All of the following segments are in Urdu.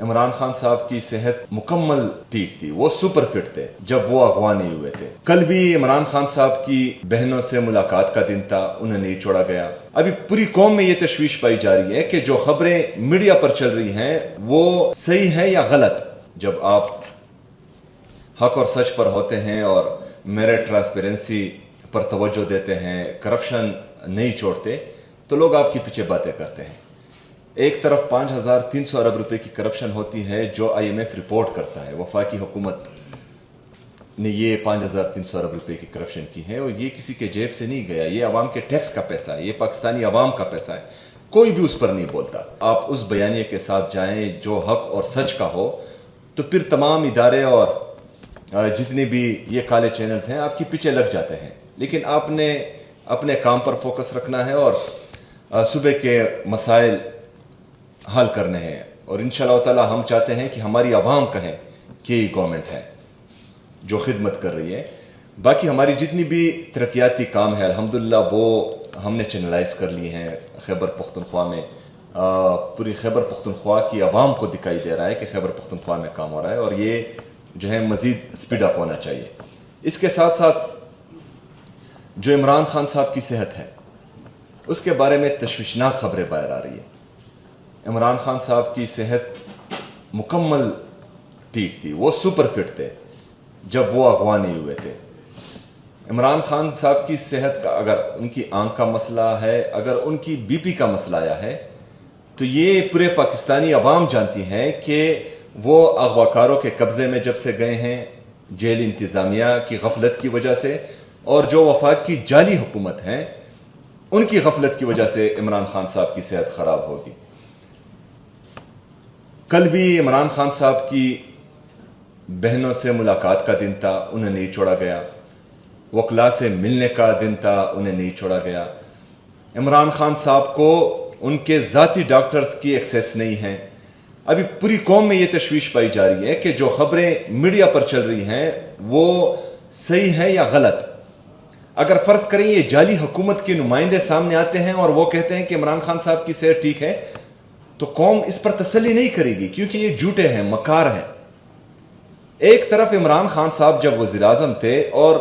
عمران خان صاحب کی صحت مکمل ٹھیک تھی، وہ سپر فٹ تھے جب وہ اغوا نہیں ہوئے تھے۔ کل بھی عمران خان صاحب کی بہنوں سے ملاقات کا دن تھا، انہیں نہیں چھوڑا گیا۔ ابھی پوری قوم میں یہ تشویش پائی جا رہی ہے کہ جو خبریں میڈیا پر چل رہی ہیں وہ صحیح ہے یا غلط۔ جب آپ حق اور سچ پر ہوتے ہیں اور میرٹ ٹرانسپیرنسی پر توجہ دیتے ہیں، کرپشن نہیں چھوڑتے، تو لوگ آپ کے پیچھے باتیں کرتے ہیں۔ ایک طرف 5,300 ارب روپے کی کرپشن ہوتی ہے جو IMF رپورٹ کرتا ہے، وفاقی حکومت نے یہ 5,300 ارب روپے کی کرپشن کی ہے، اور یہ کسی کے جیب سے نہیں گیا، یہ عوام کے ٹیکس کا پیسہ ہے، یہ پاکستانی عوام کا پیسہ ہے، کوئی بھی اس پر نہیں بولتا۔ آپ اس بیانیے کے ساتھ جائیں جو حق اور سچ کا ہو، تو پھر تمام ادارے اور جتنے بھی یہ کالے چینلز ہیں آپ کے پیچھے لگ جاتے ہیں۔ لیکن آپ نے اپنے کام پر فوکس رکھنا ہے اور صوبے کے مسائل حل کرنے ہیں، اور انشاءاللہ تعالی ہم چاہتے ہیں کہ ہماری عوام کہیں کہ یہ گورنمنٹ ہے جو خدمت کر رہی ہے۔ باقی ہماری جتنی بھی ترقیاتی کام ہے الحمدللہ وہ ہم نے چینلائز کر لی ہیں خیبر پختونخوا میں۔ پوری خیبر پختونخوا کی عوام کو دکھائی دے رہا ہے کہ خیبر پختونخوا میں کام ہو رہا ہے، اور یہ جو ہے مزید سپیڈ اپ ہونا چاہیے۔ اس کے ساتھ ساتھ جو عمران خان صاحب کی صحت ہے اس کے بارے میں تشویشناک خبریں باہر آ رہی ہیں۔ عمران خان صاحب کی صحت مکمل ٹھیک تھی، وہ سپر فٹ تھے جب وہ اغوا نہیں ہوئے تھے۔ عمران خان صاحب کی صحت کا اگر ان کی آنکھ کا مسئلہ ہے، اگر ان کی BP کا مسئلہ آیا ہے، تو یہ پورے پاکستانی عوام جانتی ہیں کہ وہ اغواکاروں کے قبضے میں جب سے گئے ہیں، جیل انتظامیہ کی غفلت کی وجہ سے، اور جو وفاق کی جعلی حکومت ہیں ان کی غفلت کی وجہ سے عمران خان صاحب کی صحت خراب ہوگی۔ کل بھی عمران خان صاحب کی بہنوں سے ملاقات کا دن تھا، انہیں نہیں چھوڑا گیا۔ وکلاء سے ملنے کا دن تھا، انہیں نہیں چھوڑا گیا۔ عمران خان صاحب کو ان کے ذاتی ڈاکٹرز کی ایکسیس نہیں ہے۔ ابھی پوری قوم میں یہ تشویش پائی جا رہی ہے کہ جو خبریں میڈیا پر چل رہی ہیں وہ صحیح ہے یا غلط۔ اگر فرض کریں یہ جعلی حکومت کے نمائندے سامنے آتے ہیں اور وہ کہتے ہیں کہ عمران خان صاحب کی صحت ٹھیک ہے، تو قوم اس پر تسلی نہیں کرے گی، کیونکہ یہ جھوٹے ہیں، مکار ہیں۔ ایک طرف عمران خان صاحب جب وزیر اعظم تھے اور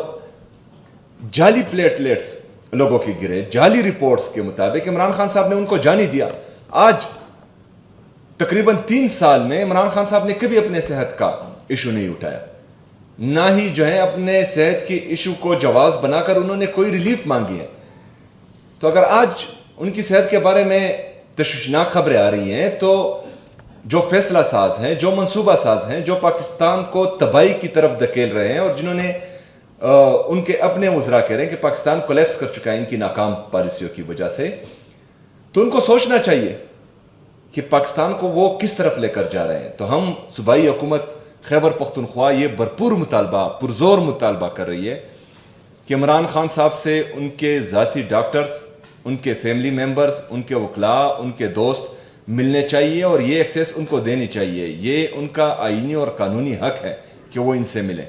جعلی پلیٹلیٹس لوگوں کے گرے، جعلی رپورٹس کے مطابق عمران خان صاحب نے ان کو جان ہی دیا۔ آج تقریباً 3 سال میں عمران خان صاحب نے کبھی اپنے صحت کا ایشو نہیں اٹھایا، نہ ہی جو ہے اپنے صحت کی ایشو کو جواز بنا کر انہوں نے کوئی ریلیف مانگی ہے۔ تو اگر آج ان کی صحت کے بارے میں تشویشناک خبریں آ رہی ہیں، تو جو فیصلہ ساز ہیں، جو منصوبہ ساز ہیں، جو پاکستان کو تباہی کی طرف دھکیل رہے ہیں، اور جنہوں نے ان کے اپنے وزراء کہہ رہے ہیں کہ پاکستان کولیپس کر چکا ہے ان کی ناکام پالیسیوں کی وجہ سے، تو ان کو سوچنا چاہیے کہ پاکستان کو وہ کس طرف لے کر جا رہے ہیں۔ تو ہم صوبائی حکومت خیبر پختونخوا یہ بھرپور مطالبہ، پرزور مطالبہ کر رہی ہے کہ عمران خان صاحب سے ان کے ذاتی ڈاکٹرز، ان کے فیملی ممبرز، ان کے وکلاء، ان کے دوست ملنے چاہیے، اور یہ ایکسیس ان کو دینی چاہیے۔ یہ ان کا آئینی اور قانونی حق ہے کہ وہ ان سے ملیں۔